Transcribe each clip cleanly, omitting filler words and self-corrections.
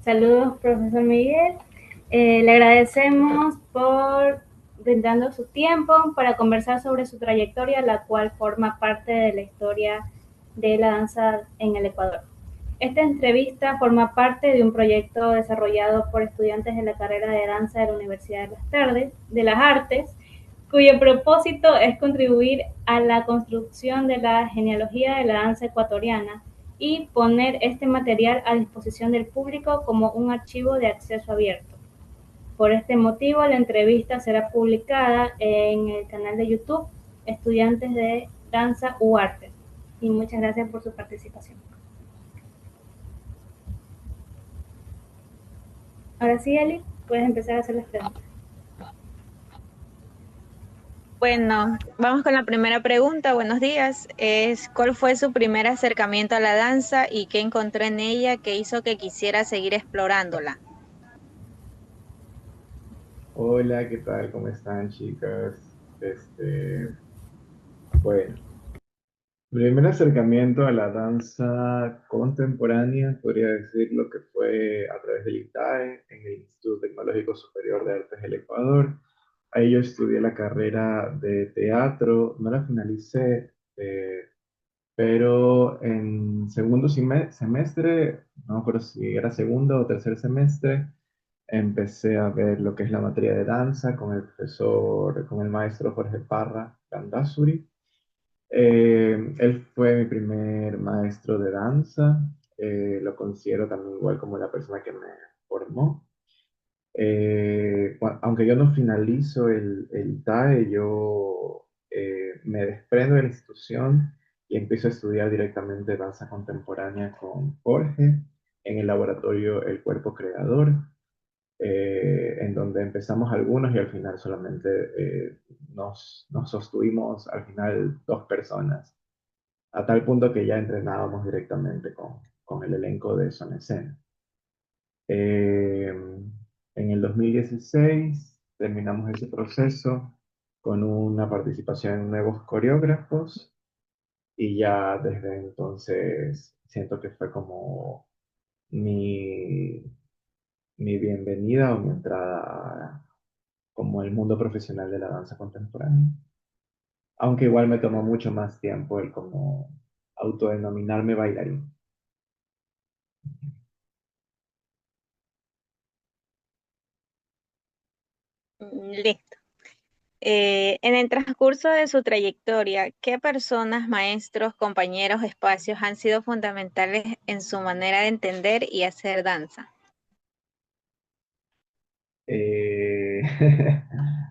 Saludos, profesor Miguel. Le agradecemos por brindando su tiempo para conversar sobre su trayectoria, la cual forma parte de la historia de la danza en el Ecuador. Esta entrevista forma parte de un proyecto desarrollado por estudiantes de la carrera de danza de la Universidad de las Artes, cuyo propósito es contribuir a la construcción de la genealogía de la danza ecuatoriana y poner este material a disposición del público como un archivo de acceso abierto. Por este motivo, la entrevista será publicada en el canal de YouTube Estudiantes de Danza u Arte. Y muchas gracias por su participación. Ahora sí, Eli, puedes empezar a hacer las preguntas. Bueno, vamos con la primera pregunta. Buenos días. ¿Cuál fue su primer acercamiento a la danza y qué encontró en ella que hizo que quisiera seguir explorándola? Hola, ¿qué tal? ¿Cómo están, chicas? Bueno, mi primer acercamiento a la danza contemporánea, podría decirlo que fue a través del ITAE, en el Instituto Tecnológico Superior de Artes del Ecuador. Ahí yo estudié la carrera de teatro, no la finalicé, pero en segundo semestre, no me acuerdo si era segundo o tercer semestre, empecé a ver lo que es la materia de danza con el profesor, con el maestro Jorge Parra Landazuri. Él fue mi primer maestro de danza, lo considero también igual como la persona que me formó. Aunque yo no finalizo el TAE, yo me desprendo de la institución y empiezo a estudiar directamente danza contemporánea con Jorge en el laboratorio El Cuerpo Creador, en donde empezamos algunos y al final solamente nos sostuvimos al final dos personas, a tal punto que ya entrenábamos directamente con el elenco de Son Escena. Eh, en el 2016 terminamos ese proceso con una participación en nuevos coreógrafos y ya desde entonces siento que fue como mi, mi bienvenida o mi entrada como el mundo profesional de la danza contemporánea. Aunque igual me tomó mucho más tiempo el como autodenominarme bailarín. Listo. En el transcurso de su trayectoria, ¿qué personas, maestros, compañeros, espacios han sido fundamentales en su manera de entender y hacer danza? Eh,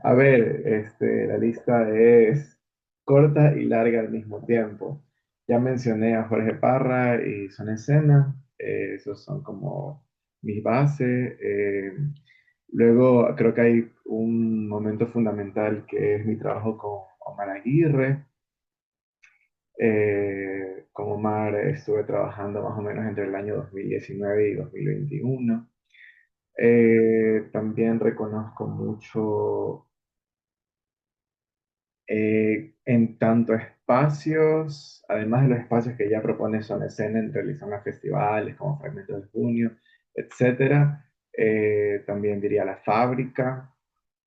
a ver, la lista es corta y larga al mismo tiempo. Ya mencioné a Jorge Parra y Son Escena, esos son como mis bases. Luego creo que hay un momento fundamental que es mi trabajo con Omar Aguirre. Con Omar estuve trabajando más o menos entre el año 2019 y 2021. También reconozco mucho en tanto espacios, además de los espacios que ya propone Son Escena en realizando festivales como Fragmentos de Junio, etcétera. También diría La Fábrica,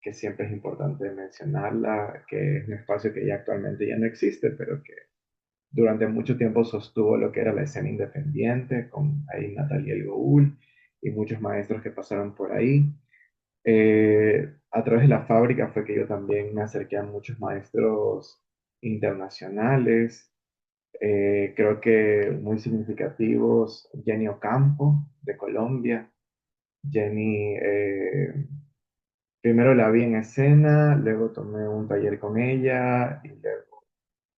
que siempre es importante mencionarla, que es un espacio que ya actualmente ya no existe, pero que durante mucho tiempo sostuvo lo que era la escena independiente, con ahí Natalia El Goul y muchos maestros que pasaron por ahí. A través de la fábrica fue que yo también me acerqué a muchos maestros internacionales, creo que muy significativos, Jenny Ocampo de Colombia. Jenny, primero la vi en escena, luego tomé un taller con ella y luego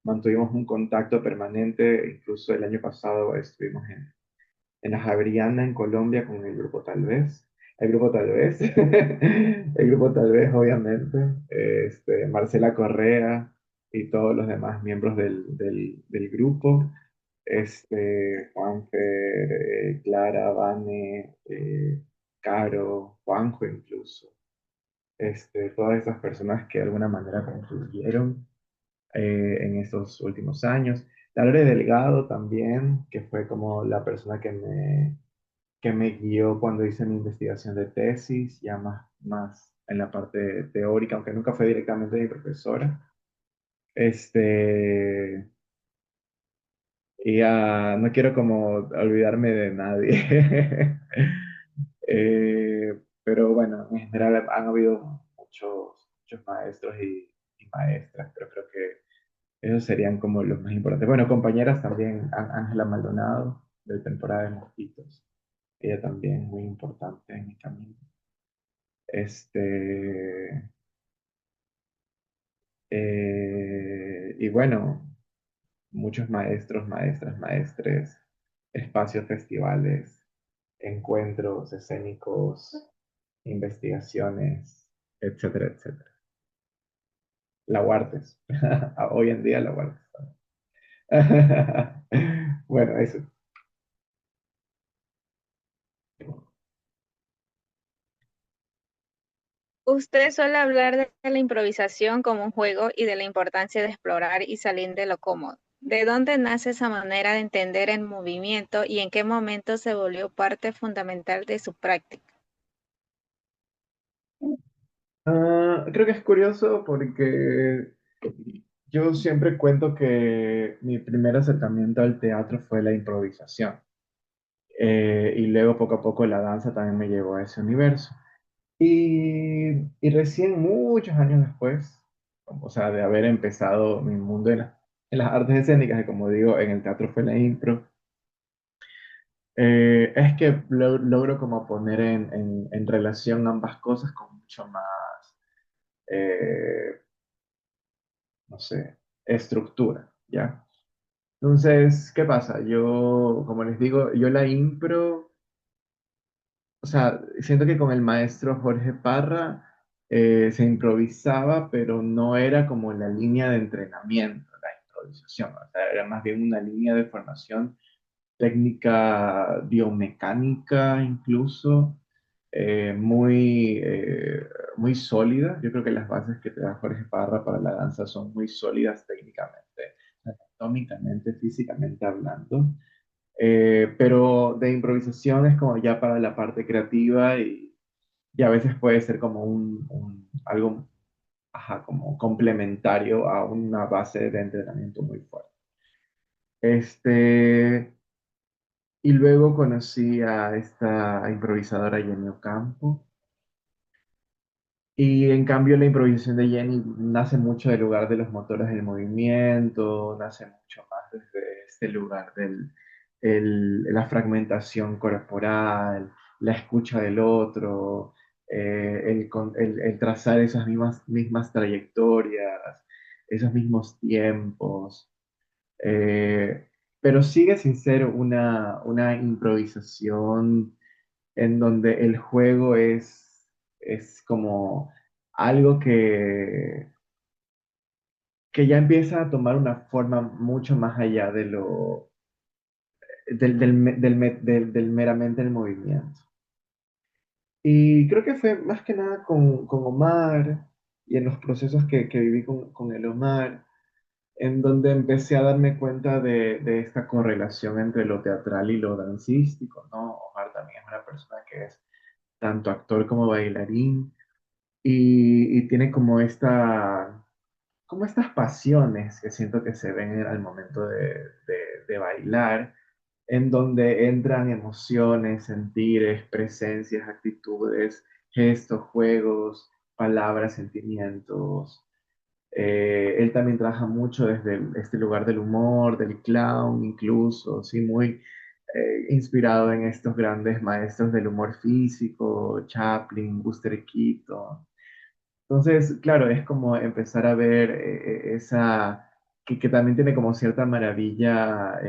mantuvimos un contacto permanente, incluso el año pasado estuvimos en la Javeriana en Colombia con el grupo Tal Vez. El grupo Tal Vez, el grupo Tal Vez, obviamente, Marcela Correa y todos los demás miembros del grupo, Juanfer, Clara, Vane, Caro, Juanjo incluso, todas esas personas que de alguna manera contribuyeron en estos últimos años. Talore Delgado también, que fue como la persona que que me guió cuando hice mi investigación de tesis, ya más en la parte teórica, aunque nunca fue directamente mi profesora. Este, y ya no quiero como olvidarme de nadie. Pero bueno, en general han habido muchos maestros y maestras, pero creo que esos serían como los más importantes. Bueno, compañeras también, Ángela Maldonado, de temporada de Mosquitos. Ella también muy importante en mi camino. Este, y bueno, muchos maestros, maestras, maestres, espacios, festivales, encuentros escénicos, investigaciones, etcétera, etcétera. La Huartes. Hoy en día la Huartes. Bueno, eso. Usted suele hablar de la improvisación como un juego y de la importancia de explorar y salir de lo cómodo. ¿De dónde nace esa manera de entender el movimiento y en qué momento se volvió parte fundamental de su práctica? Creo que es curioso porque yo siempre cuento que mi primer acercamiento al teatro fue la improvisación. Y luego poco a poco la danza también me llevó a ese universo. Y recién muchos años después, o sea, de haber empezado mi mundo en las artes escénicas, y como digo, en el teatro fue la impro, es que logro como poner en relación ambas cosas con mucho más, eh, no sé, estructura, ¿ya? Entonces, ¿qué pasa? Yo, como les digo, yo la impro, o sea, siento que con el maestro Jorge Parra se improvisaba, pero no era como la línea de entrenamiento, la improvisación, o sea, era más bien una línea de formación técnica biomecánica incluso, muy sólida. Yo creo que las bases que te da Jorge Parra para la danza son muy sólidas técnicamente, anatómicamente, físicamente hablando. Pero de improvisación es como ya para la parte creativa y a veces puede ser como algo, ajá, como complementario a una base de entrenamiento muy fuerte. Este, y luego conocí a esta improvisadora Jenny Ocampo. Y en cambio la improvisación de Jenny nace mucho del lugar de los motores del movimiento, nace mucho más desde este lugar la fragmentación corporal, la escucha del otro, el trazar esas mismas trayectorias, esos mismos tiempos. eh, pero sigue sin ser una improvisación en donde el juego es como algo que ya empieza a tomar una forma mucho más allá de del meramente el movimiento. Y creo que fue más que nada con Omar y en los procesos que viví con el Omar, en donde empecé a darme cuenta de esta correlación entre lo teatral y lo dancístico, ¿no? Omar también es una persona que es tanto actor como bailarín y tiene como estas pasiones que siento que se ven al momento de bailar, en donde entran emociones, sentires, presencias, actitudes, gestos, juegos, palabras, sentimientos. Él también trabaja mucho desde este lugar del humor, del clown incluso, sí, muy inspirado en estos grandes maestros del humor físico, Chaplin, Buster Keaton. Entonces, claro, es como empezar a ver que también tiene como cierta maravilla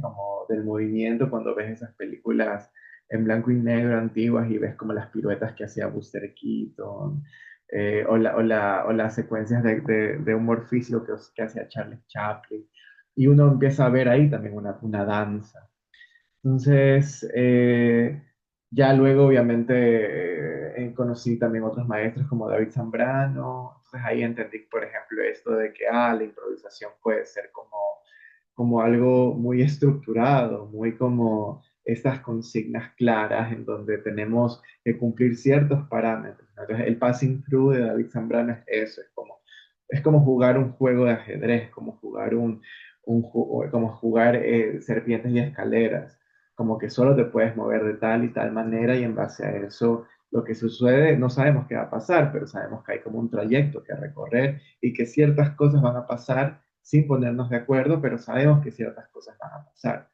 como del movimiento cuando ves esas películas en blanco y negro antiguas y ves como las piruetas que hacía Buster Keaton, o las secuencias de humor físico que hacía Charles Chaplin. Y uno empieza a ver ahí también una danza. Entonces, ya luego obviamente conocí también otros maestros como David Zambrano, entonces ahí entendí, por ejemplo, esto de que la improvisación puede ser como algo muy estructurado, muy como estas consignas claras en donde tenemos que cumplir ciertos parámetros, ¿no? Entonces, el passing through de David Zambrano es eso, es como jugar un juego de ajedrez, como jugar como jugar serpientes y escaleras, como que solo te puedes mover de tal y tal manera y en base a eso lo que sucede, no sabemos qué va a pasar, pero sabemos que hay como un trayecto que recorrer y que ciertas cosas van a pasar sin ponernos de acuerdo, pero sabemos que ciertas cosas van a pasar.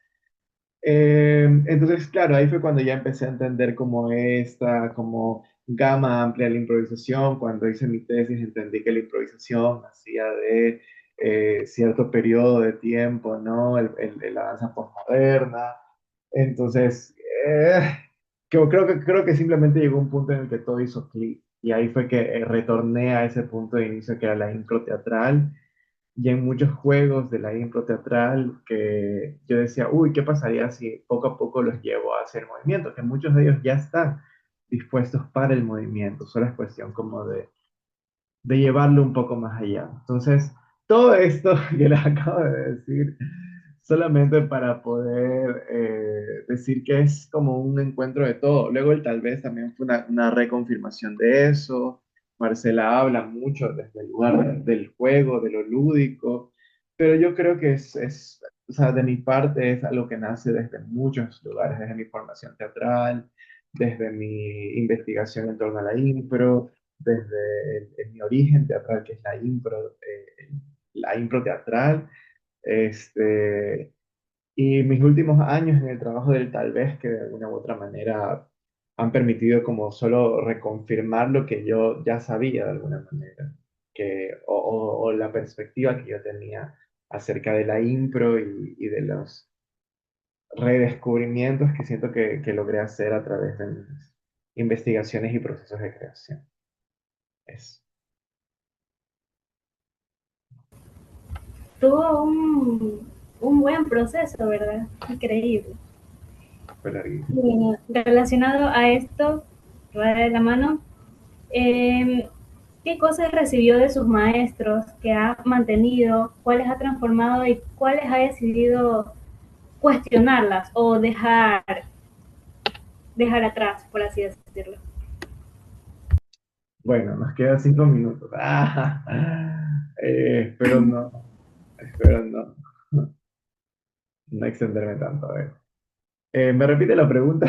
Entonces, claro, ahí fue cuando ya empecé a entender como esta, como gama amplia de la improvisación. Cuando hice mi tesis entendí que la improvisación hacía de cierto periodo de tiempo, ¿no? La danza postmoderna. Entonces, eh, creo que simplemente llegó un punto en el que todo hizo clic. Y ahí fue que retorné a ese punto de inicio que era la impro teatral y en muchos juegos de la impro teatral que yo decía, uy, ¿qué pasaría si poco a poco los llevo a hacer movimiento? Que muchos de ellos ya están dispuestos para el movimiento, solo es cuestión como de llevarlo un poco más allá. Entonces, todo esto que les acabo de decir, solamente para poder decir que es como un encuentro de todo. Luego el tal vez también fue una reconfirmación de eso. Marcela habla mucho desde el lugar del juego, de lo lúdico, pero yo creo que o sea, de mi parte es algo que nace desde muchos lugares, desde mi formación teatral, desde mi investigación en torno a la impro, desde mi origen teatral, que es la impro teatral, este, y mis últimos años en el trabajo del tal vez, que de alguna u otra manera han permitido como solo reconfirmar lo que yo ya sabía de alguna manera, o la perspectiva que yo tenía acerca de la impro y de los redescubrimientos que siento que logré hacer a través de mis investigaciones y procesos de creación. Eso. Tuvo un buen proceso, ¿verdad? Increíble. Fue larguísimo. Bueno, relacionado a esto, va de la mano, eh, ¿qué cosas recibió de sus maestros que ha mantenido, cuáles ha transformado y cuáles ha decidido cuestionarlas o dejar atrás, por así decirlo? Bueno, nos quedan 5 minutos. Espero espero no extenderme tanto. A ver. ¿Me repite la pregunta?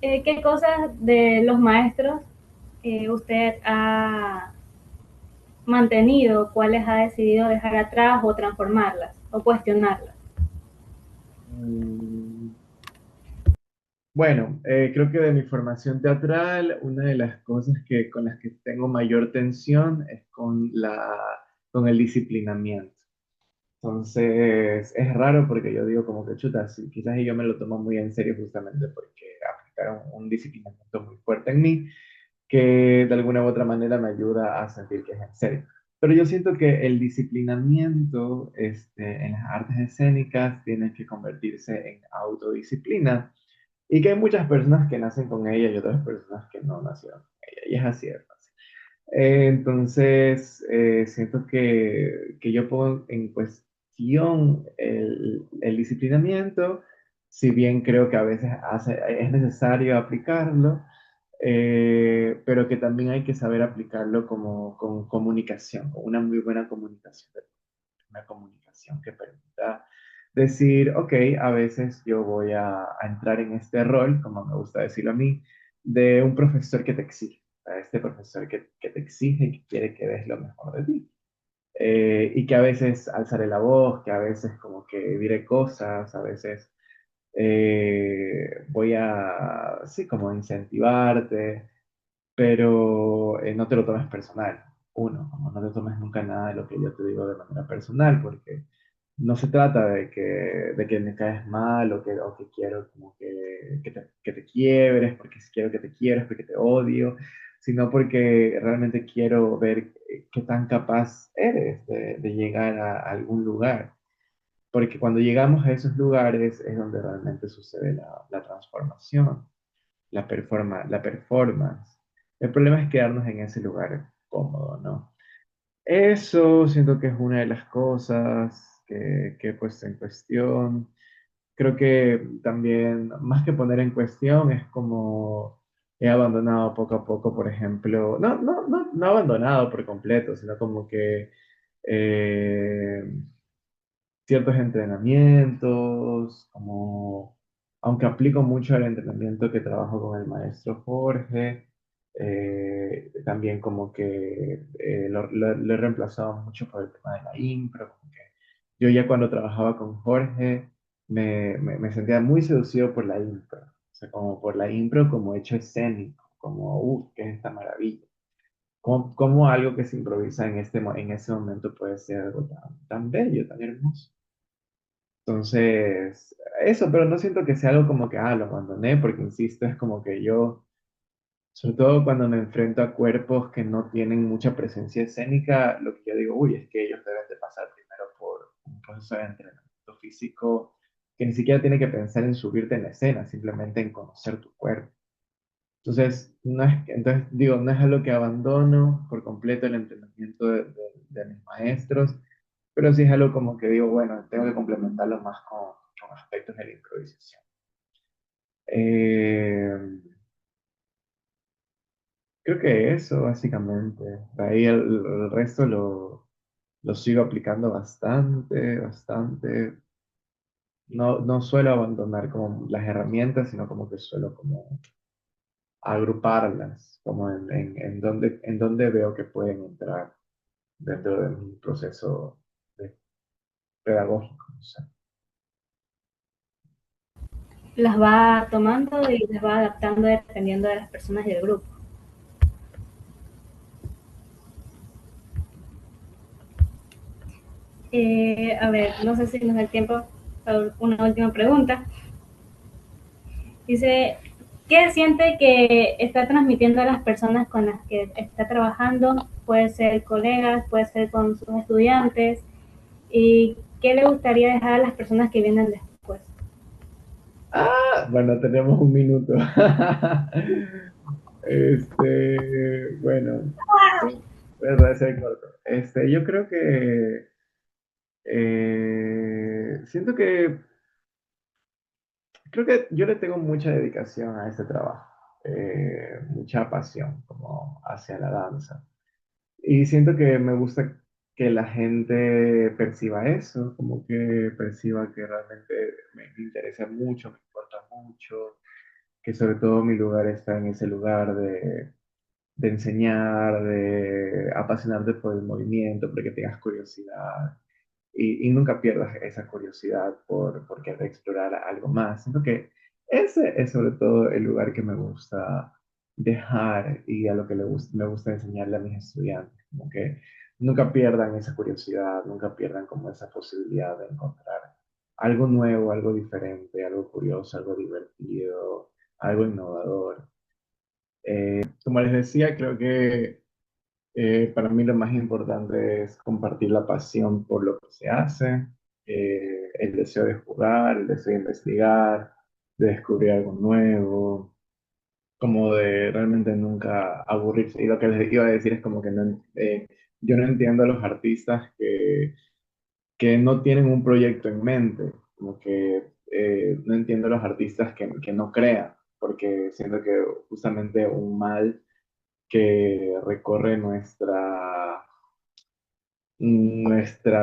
¿Qué cosas de los maestros usted ha mantenido, cuáles ha decidido dejar atrás o transformarlas o cuestionarlas? Mm, Bueno, creo que de mi formación teatral, una de las cosas con las que tengo mayor tensión es con el disciplinamiento. Entonces, es raro porque yo digo como que chuta, sí, quizás yo me lo tomo muy en serio justamente porque aplicaron un disciplinamiento muy fuerte en mí que de alguna u otra manera me ayuda a sentir que es en serio. Pero yo siento que el disciplinamiento en las artes escénicas tiene que convertirse en autodisciplina y que hay muchas personas que nacen con ella y otras personas que no nacieron con ella. Y es así de fácil. Entonces, siento que yo pongo en cuestión el disciplinamiento, si bien creo que a veces es necesario aplicarlo, pero que también hay que saber aplicarlo como con comunicación, con una muy buena comunicación, una comunicación que permita decir, ok, a veces yo voy a entrar en este rol, como me gusta decirlo a mí, de un profesor que te exige, a este profesor que te exige y que quiere que des lo mejor de ti. Y que a veces alzaré la voz, que a veces como que diré cosas, a veces voy a, sí, como incentivarte, pero no te lo tomes personal. Uno, como no te tomes nunca nada de lo que yo te digo de manera personal, porque no se trata de que me caes mal o que quiero como que te quiebres, porque si quiero que te quiebres, porque te odio, sino porque realmente quiero ver qué tan capaz eres de llegar a algún lugar. Porque cuando llegamos a esos lugares es donde realmente sucede la transformación, la performance. El problema es quedarnos en ese lugar cómodo, ¿no? Eso siento que es una de las cosas que he puesto en cuestión. creo que también, más que poner en cuestión, es como he abandonado poco a poco, por ejemplo, no abandonado por completo, sino como que eh, ciertos entrenamientos, como, aunque aplico mucho el entrenamiento que trabajo con el maestro Jorge, también como que lo he reemplazado mucho por el tema de la impro, como que yo ya cuando trabajaba con Jorge me sentía muy seducido por la impro, o sea, como por la impro como hecho escénico, como, ¿qué es esta maravilla? Cómo algo que se improvisa en ese momento puede ser algo tan bello, tan hermoso? Entonces, eso, pero no siento que sea algo como que, lo abandoné, porque insisto, es como que yo, sobre todo cuando me enfrento a cuerpos que no tienen mucha presencia escénica, lo que yo digo, uy, es que ellos deben de pasar primero por un proceso de entrenamiento físico que ni siquiera tiene que pensar en subirte en la escena, simplemente en conocer tu cuerpo. Entonces, entonces digo, no es algo que abandono por completo el entrenamiento de mis maestros, pero sí es algo como que digo, bueno, tengo que complementarlo más con aspectos de la improvisación. Eh, Creo que eso, básicamente. De ahí el resto lo sigo aplicando bastante, bastante. No suelo abandonar como las herramientas, sino como que suelo como agruparlas, como en donde veo que pueden entrar dentro de mi proceso pedagógico. O sea. Las va tomando y las va adaptando dependiendo de las personas y del grupo. A ver, no sé si nos da el tiempo para una última pregunta. Dice, ¿qué siente que está transmitiendo a las personas con las que está trabajando? Puede ser colegas, puede ser con sus estudiantes. ¿Y qué le gustaría dejar a las personas que vienen después? Bueno, tenemos un minuto. Bueno, voy a ser corto. Yo creo que siento que creo que yo le tengo mucha dedicación a este trabajo, mucha pasión como hacia la danza. Y siento que me gusta que la gente perciba eso, como que perciba que realmente me interesa mucho, me importa mucho, que sobre todo mi lugar está en ese lugar de enseñar, de apasionarte por el movimiento, porque tengas curiosidad y nunca pierdas esa curiosidad por querer explorar algo más. Siento que ese es sobre todo el lugar que me gusta dejar y a lo que me gusta enseñarle a mis estudiantes, como que nunca pierdan esa curiosidad, nunca pierdan como esa posibilidad de encontrar algo nuevo, algo diferente, algo curioso, algo divertido, algo innovador. Como les decía, creo que para mí lo más importante es compartir la pasión por lo que se hace, el deseo de jugar, el deseo de investigar, de descubrir algo nuevo, como de realmente nunca aburrirse. Y lo que les iba a decir es como que yo no entiendo a los artistas que no tienen un proyecto en mente, como que no entiendo a los artistas que no crean, porque siento que justamente un mal que recorre nuestra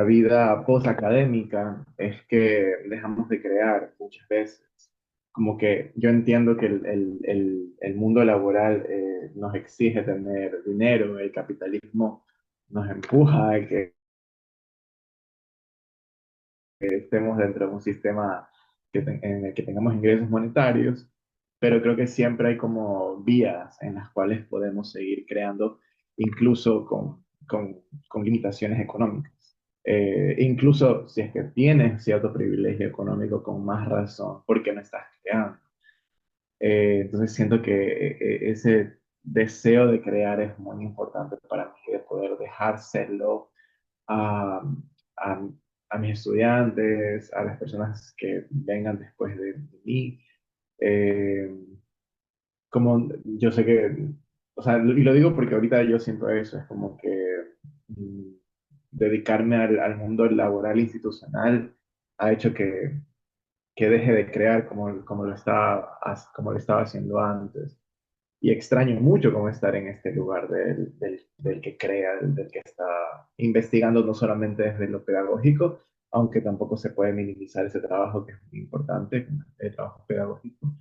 vida post-académica es que dejamos de crear muchas veces. Como que yo entiendo que el mundo laboral nos exige tener dinero, el capitalismo nos empuja a que estemos dentro de un sistema en el que tengamos ingresos monetarios, pero creo que siempre hay como vías en las cuales podemos seguir creando, incluso con limitaciones económicas. Incluso si es que tienes cierto privilegio económico, con más razón, porque no estás creando. Entonces siento que ese deseo de crear es muy importante para mí, de poder dejárselo a, a, a mis estudiantes, a las personas que vengan después de mí. Eh, Como yo sé que, o sea, y lo digo porque ahorita yo siento eso, es como que mm, dedicarme al mundo laboral institucional ha hecho que deje de crear como lo estaba haciendo antes. Y extraño mucho cómo estar en este lugar del que crea, del que está investigando no solamente desde lo pedagógico, aunque tampoco se puede minimizar ese trabajo que es muy importante, el trabajo pedagógico,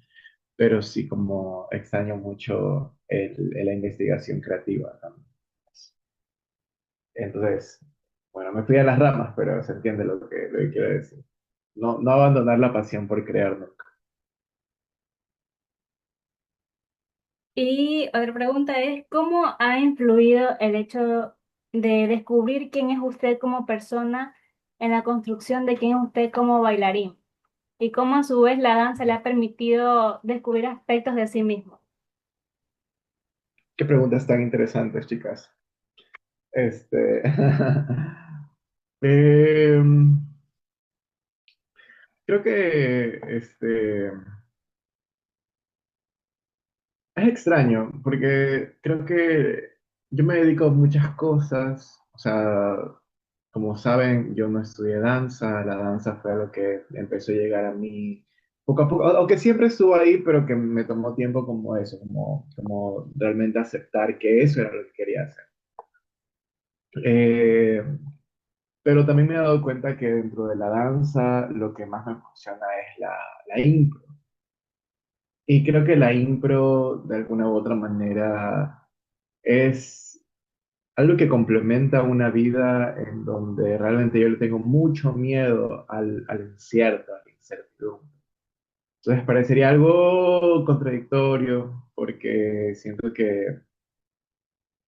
pero sí como extraño mucho la investigación creativa también. Entonces, bueno, me fui a las ramas, pero se entiende lo que quiero decir. No, no abandonar la pasión por crear nunca. Y otra pregunta es, ¿cómo ha influido el hecho de descubrir quién es usted como persona en la construcción de quién es usted como bailarín? Y cómo a su vez la danza le ha permitido descubrir aspectos de sí mismo. Qué preguntas tan interesantes, chicas. Este, em, creo que es extraño, porque creo que yo me dedico a muchas cosas. O sea, como saben, yo no estudié danza, la danza fue algo que empezó a llegar a mí poco a poco, aunque siempre estuvo ahí, pero que me tomó tiempo como eso, como realmente aceptar que eso era lo que quería hacer. Eh, pero también me he dado cuenta que dentro de la danza lo que más me funciona es la impro. Y creo que la impro, de alguna u otra manera, es algo que complementa una vida en donde realmente yo le tengo mucho miedo al incierto, a la incertidumbre. Entonces parecería algo contradictorio porque siento que,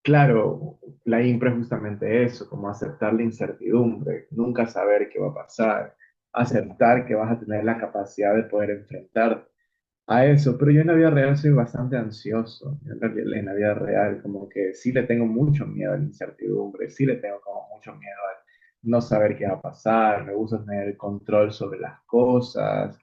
claro, la impro es justamente eso, como aceptar la incertidumbre, nunca saber qué va a pasar, aceptar que vas a tener la capacidad de poder enfrentarte a eso, pero yo en la vida real soy bastante ansioso, en la vida real, como que sí le tengo mucho miedo a la incertidumbre, sí le tengo como mucho miedo a no saber qué va a pasar, me gusta tener el control sobre las cosas.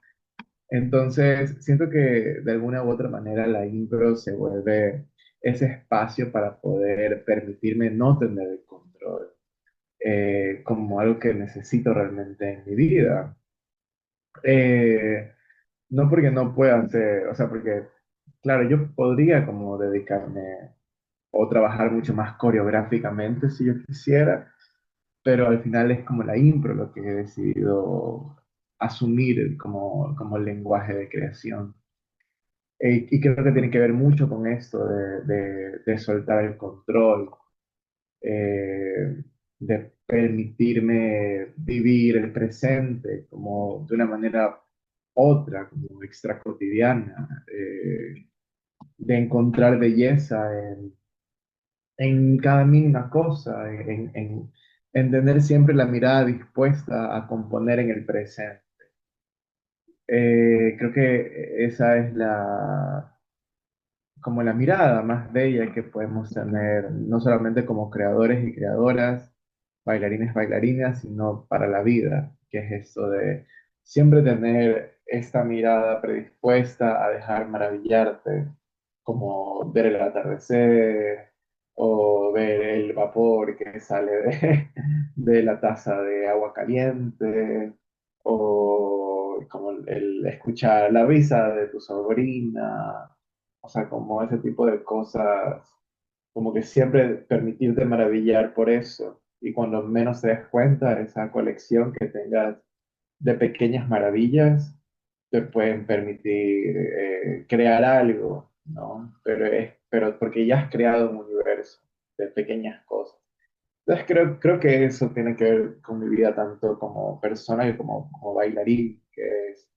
Entonces, siento que de alguna u otra manera la impro se vuelve ese espacio para poder permitirme no tener el control, como algo que necesito realmente en mi vida. Eh, no porque no pueda hacer, o sea, porque, claro, yo podría como dedicarme o trabajar mucho más coreográficamente si yo quisiera, pero al final es como la impro lo que he decidido asumir como lenguaje de creación. Y creo que tiene que ver mucho con esto de soltar el control, de permitirme vivir el presente como de una manera otra, como extra cotidiana, de encontrar belleza en cada mínima cosa, en tener siempre la mirada dispuesta a componer en el presente. Creo que esa es como la mirada más bella que podemos tener, no solamente como creadores y creadoras, bailarines, bailarinas, sino para la vida, que es esto de siempre tener esta mirada predispuesta a dejar maravillarte, como ver el atardecer o ver el vapor que sale de la taza de agua caliente, o como el escuchar la risa de tu sobrina, o sea, como ese tipo de cosas, como que siempre permitirte maravillar por eso. Y cuando menos te des cuenta, esa colección que tengas de pequeñas maravillas te pueden permitir crear algo, ¿no? Pero porque ya has creado un universo de pequeñas cosas. Entonces creo que eso tiene que ver con mi vida tanto como persona y como bailarín, que es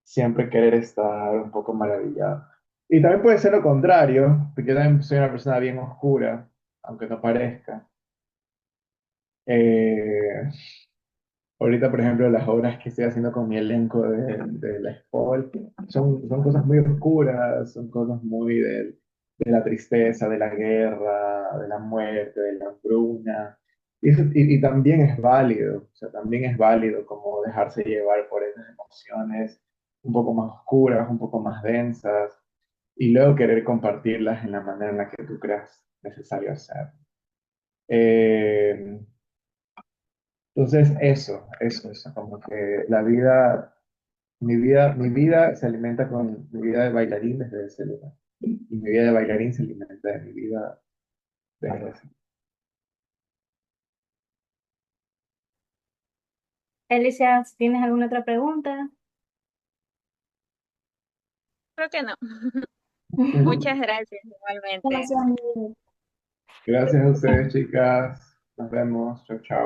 siempre querer estar un poco maravillado. Y también puede ser lo contrario, porque yo también soy una persona bien oscura, aunque no parezca. Eh, Ahorita, por ejemplo, las obras que estoy haciendo con mi elenco de la Spol son cosas muy oscuras, son cosas muy de la tristeza, de la guerra, de la muerte, de la hambruna. Y también es válido, o sea, también es válido como dejarse llevar por esas emociones un poco más oscuras, un poco más densas, y luego querer compartirlas en la manera en la que tú creas necesario hacer. Eh, entonces, eso, como que la vida Mi vida se alimenta con mi vida de bailarín desde ese lugar. Y mi vida de bailarín se alimenta de mi vida desde ese. Alicia, ¿tienes alguna otra pregunta? Creo que no. Muchas gracias, igualmente. Gracias, Miguel. Gracias a ustedes, chicas. Nos vemos. Chao, chao.